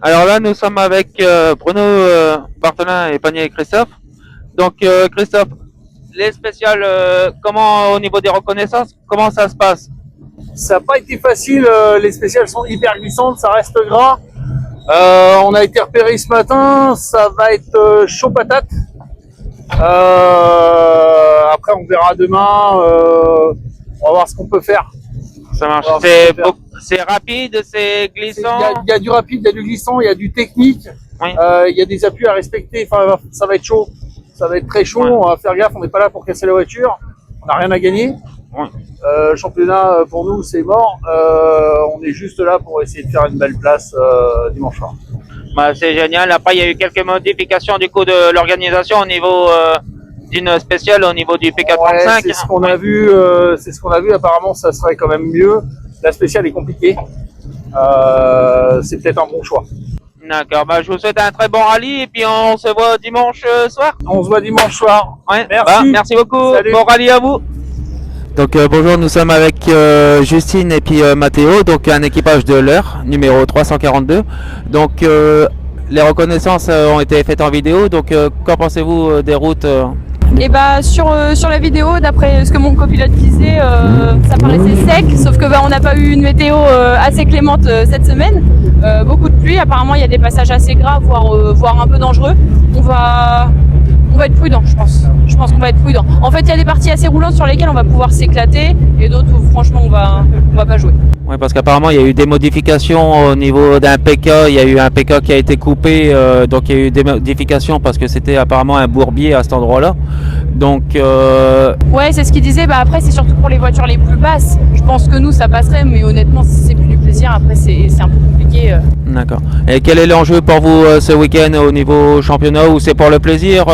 Alors là, nous sommes avec Bruno Barthelin et Panier et Christophe. Donc, Christophe, les spéciales, comment au niveau des reconnaissances, comment ça se passe? Ça n'a pas été facile, les spéciales sont hyper glissantes, ça reste gras. On a été repéré ce matin, ça va être chaud patate. Après, on verra demain. On va voir ce qu'on peut faire. Ça marche. C'est rapide, c'est glissant. Il y a du rapide, il y a du glissant, il y a du technique. Oui. Il y a des appuis à respecter. Enfin, ça va être chaud. Ça va être très chaud. Ouais. On va faire gaffe. On n'est pas là pour casser la voiture. On n'a rien à gagner. Ouais. Championnat pour nous, c'est mort. On est juste là pour essayer de faire une belle place dimanche soir. Bah, c'est génial. Après, il y a eu quelques modifications du coup de l'organisation au niveau d'une spéciale au niveau du P435. Ouais, c'est ce qu'on a vu. C'est ce qu'on a vu. Apparemment, ça serait quand même mieux. La spéciale est compliquée. C'est peut-être un bon choix. D'accord. Bah, je vous souhaite un très bon rallye et puis on se voit dimanche soir. On se voit dimanche soir. Ouais. Merci. Bah, merci beaucoup. Salut. Bon rallye à vous. Donc bonjour, nous sommes avec Justine et puis Mathéo, donc un équipage de l'heure, numéro 342. Donc les reconnaissances ont été faites en vidéo, donc qu'en pensez-vous des routes Et bah sur la vidéo, d'après ce que mon copilote disait, ça paraissait sec, sauf que on n'a pas eu une météo assez clémente cette semaine. Beaucoup de pluie, apparemment il y a des passages assez graves, voire un peu dangereux. On va être prudent, je pense. Je pense qu'on va être prudent. En fait, il y a des parties assez roulantes sur lesquelles on va pouvoir s'éclater et d'autres où franchement on va pas jouer. Oui, parce qu'apparemment il y a eu des modifications au niveau d'un PK, il y a eu un PK qui a été coupé, donc il y a eu des modifications parce que c'était apparemment un bourbier à cet endroit-là. Donc ouais, c'est ce qu'il disait. Bah après, c'est surtout pour les voitures les plus basses. Je pense que nous ça passerait, mais honnêtement, si c'est plus du plaisir, après c'est un peu compliqué. D'accord. Et quel est l'enjeu pour vous ce week-end au niveau championnat ou c'est pour le plaisir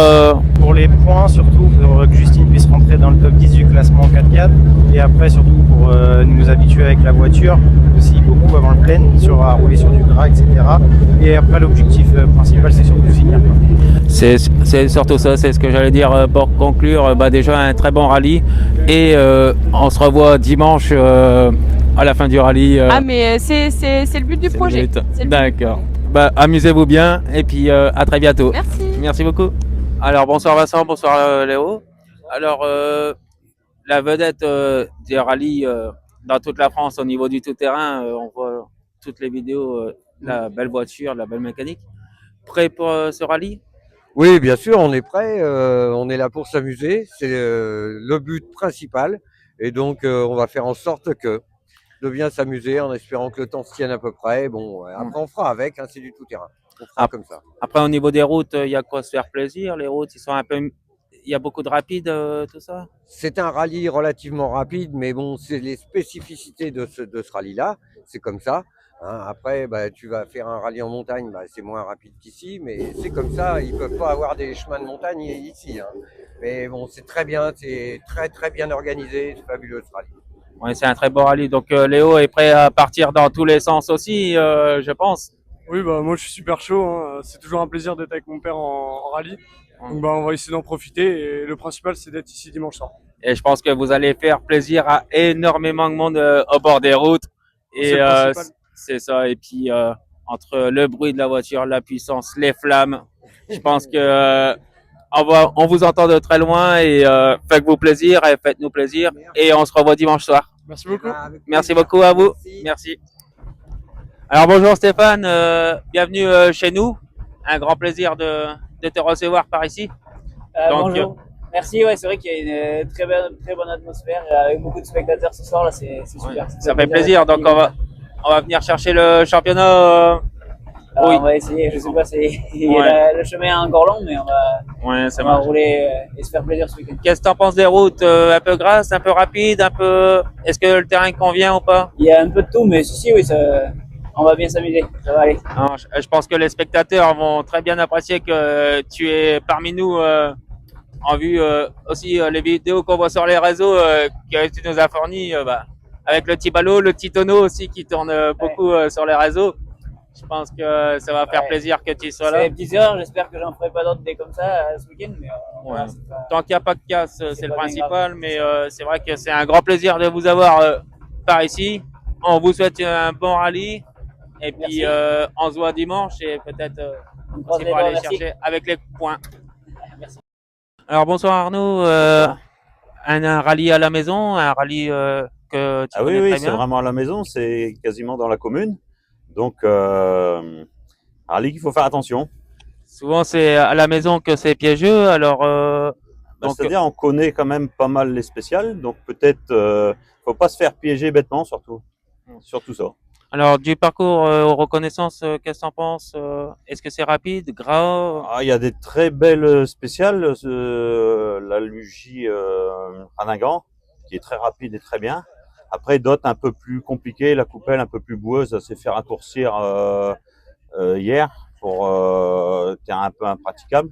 Pour les points, surtout pour que Justine puisse rentrer dans le top 10 du classement 4x4 et après surtout pour nous habituer avec la voiture aussi beaucoup avant le plein, à rouler sur du gras, etc. Et après l'objectif principal c'est surtout finir. C'est surtout ça, c'est ce que j'allais dire pour conclure. Bah déjà un très bon rallye et on se revoit dimanche à la fin du rallye. Ah mais c'est le but du projet. D'accord. Bah amusez-vous bien et puis à très bientôt. Merci. Merci beaucoup. Alors bonsoir Vincent, bonsoir Léo. Alors la vedette des rallyes dans toute la France au niveau du tout-terrain, on voit toutes les vidéos, la belle voiture, la belle mécanique. Prêt pour ce rallye? Oui, bien sûr, on est prêt. On est là pour s'amuser. C'est le but principal. Et donc, on va faire en sorte de bien s'amuser en espérant que le temps se tienne à peu près. Bon, après, on fera avec. Hein, c'est du tout-terrain. On fera comme ça. Après, au niveau des routes, il y a quoi se faire plaisir. Les routes, ils sont un peu... Il y a beaucoup de rapides, tout ça? C'est un rallye relativement rapide, mais bon, c'est les spécificités de ce rallye-là. C'est comme ça. Hein, après, bah, tu vas faire un rallye en montagne, bah, c'est moins rapide qu'ici, mais c'est comme ça. Ils peuvent pas avoir des chemins de montagne ici. Hein. Mais bon, c'est très bien, c'est très très bien organisé, c'est fabuleux ce rallye. Oui, c'est un très beau rallye. Donc Léo est prêt à partir dans tous les sens aussi, je pense. Oui, bah moi je suis super chaud. Hein. C'est toujours un plaisir d'être avec mon père en rallye. Donc bah on va essayer d'en profiter et le principal c'est d'être ici dimanche soir. Et je pense que vous allez faire plaisir à énormément de monde au bord des routes. Et c'est ça. Et puis entre le bruit de la voiture, la puissance, les flammes, je pense que on vous entend de très loin et faites-vous plaisir et faites-nous plaisir. Et on se revoit dimanche soir. Merci beaucoup. Merci beaucoup à vous. Merci. Alors bonjour Stéphane, bienvenue chez nous. Un grand plaisir de te recevoir par ici. Bonjour. Merci, ouais, c'est vrai qu'il y a une très bonne atmosphère avec beaucoup de spectateurs ce soir là, c'est super. Ça fait plaisir. Donc on va venir chercher le championnat. Oui. On va essayer, je sais pas, le chemin est encore long, mais on va rouler et se faire plaisir ce week-end. Qu'est-ce que tu en penses des routes un peu grasses, un peu rapides, un peu... Est-ce que le terrain convient ou pas? Il y a un peu de tout, mais si, oui, on va bien s'amuser, ça va aller. Non, je pense que les spectateurs vont très bien apprécier que tu es parmi nous en vue aussi les vidéos qu'on voit sur les réseaux que tu nous as fournies avec le petit ballot, le petit tonneau aussi qui tourne beaucoup sur les réseaux. Je pense que ça va faire plaisir que tu sois là. C'est des petites heures, j'espère que j'en ferai pas d'autres des comme ça ce week-end. Mais tant qu'il n'y a pas de casse, c'est le principal. Mais c'est vrai que c'est un grand plaisir de vous avoir par ici. On vous souhaite un bon rallye Et puis, on se voit dimanche et peut-être aussi les pour doigts, aller merci. chercher avec les points. Merci. Alors, bonsoir Arnaud. Un rallye à la maison, un rallye que tu Ah oui, connais oui, très c'est bien. vraiment à la maison, c'est quasiment dans la commune. Donc, rallye qu'il faut faire attention. Souvent, c'est à la maison que c'est piégeux. Alors, donc, c'est-à-dire, on connaît quand même pas mal les spéciales, donc peut-être, faut pas se faire piéger bêtement, surtout. Surtout ça. alors du parcours aux reconnaissances, qu'est-ce que tu en penses? Est-ce que c'est rapide, gras? Ah, il y a des très belles spéciales, la Lugie Raningant, qui est très rapide et très bien. Après, d'autres un peu plus compliquées, la Coupelle un peu plus boueuse, ça s'est fait raccourcir hier pour terrain un peu impraticable.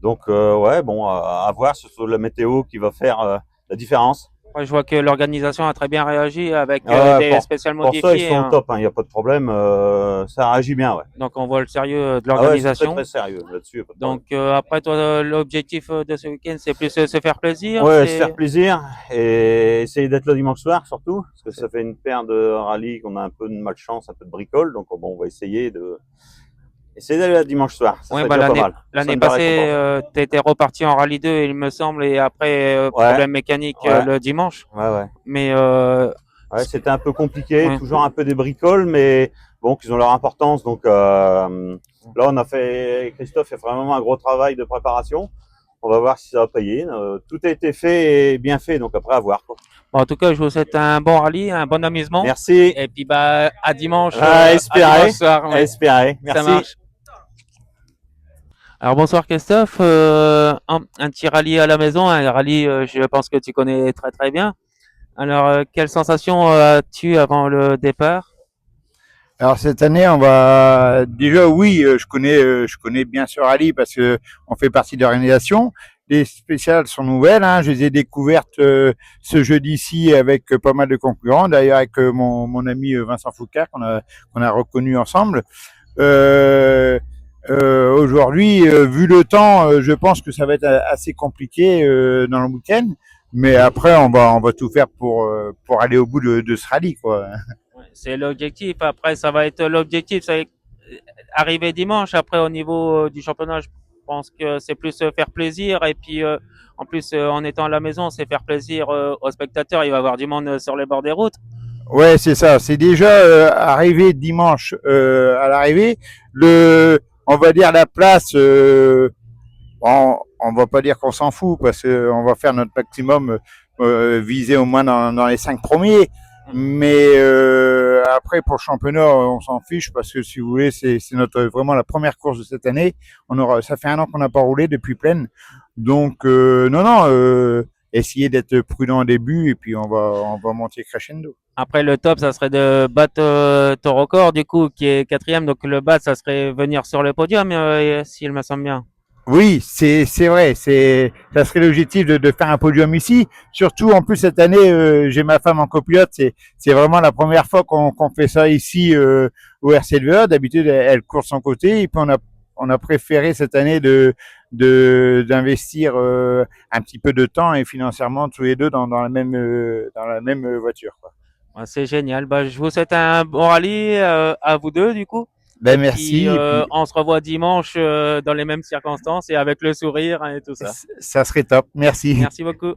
Donc, ouais, bon, à voir, c'est sur la météo qui va faire la différence. Ouais, je vois que l'organisation a très bien réagi avec des spéciales pour modifiées. ça, ils sont hein. au top, il n'y a pas de problème, ça réagit bien, ouais. Donc on voit le sérieux de Ah ouais, c'est l'organisation. très, très sérieux là-dessus. y a pas de Donc après, toi, l'objectif de ce week-end, c'est plus se faire plaisir. Ouais, c'est- se faire plaisir et essayer d'être là dimanche soir surtout, parce que ça fait une paire de rallyes qu'on a un peu de malchance, un peu de bricole, donc bon, on va essayer d'aller là dimanche soir. Ça Ouais, serait bah, déjà pas mal. l'année Ça, une belle passée, récompense. tu étais reparti en rallye 2, il me semble, et après, problème mécanique Ouais. le dimanche. Ouais. Mais Ouais, c'était un peu compliqué, Ouais. toujours un peu des bricoles, mais bon, qu'ils ont leur importance. Donc là, Christophe a fait vraiment un gros travail de préparation. On va voir si ça va payer. Tout a été fait et bien fait, donc après à voir, quoi. bon, en tout cas, je vous souhaite un bon rallye, un bon amusement. Merci. Et puis bah à dimanche. À espérer. À dimanche soir, ouais. À espérer. Ça Merci. marche. Alors bonsoir Christophe, un petit rallye à la maison, un rallye je pense que tu connais très très bien. Alors quelle sensation as-tu avant le départ? Alors cette année, on va déjà oui, je connais bien ce rallye parce que on fait partie de l'organisation. Les spéciales sont nouvelles, hein. Je les ai découvertes ce jeudi-ci avec pas mal de concurrents, d'ailleurs avec mon ami Vincent Foucault qu'on a reconnu ensemble. Aujourd'hui, vu le temps, je pense que ça va être assez compliqué dans le week-end, mais après on va tout faire pour aller au bout de ce rallye, quoi. Ouais, c'est l'objectif. Après, ça va être l'objectif, ça va être arriver dimanche. Après, au niveau du championnat, je pense que c'est plus faire plaisir. Et puis, en plus, en étant à la maison, c'est faire plaisir aux spectateurs. Il va y avoir du monde sur les bords des routes. Ouais, c'est ça. C'est déjà arrivé dimanche à l'arrivée. On va dire la place. On va pas dire qu'on s'en fout parce qu'on va faire notre maximum, viser au moins dans les 5 premiers. Mais après pour le championnat, on s'en fiche parce que si vous voulez, c'est vraiment la première course de cette année. Ça fait un an qu'on n'a pas roulé depuis Plaine, donc essayer d'être prudent au début et puis on va monter crescendo. Après, le top, ça serait de battre ton record, du coup, qui est 4e. Donc, le battre, ça serait venir sur le podium, s'il me semble bien. Oui, c'est vrai, ça serait l'objectif de faire un podium ici. Surtout en plus cette année, j'ai ma femme en copilote, c'est vraiment la première fois qu'on fait ça ici au RCLVA. D'habitude, elle court de son côté et puis on a préféré cette année d'investir un petit peu de temps et financièrement tous les deux dans la même voiture, quoi. Ouais, c'est génial. Bah, je vous souhaite un bon rallye à vous deux, du coup. Ben Et merci. puis, on se revoit dimanche dans les mêmes circonstances et avec le sourire et tout ça. Ça serait top. Merci. Merci beaucoup.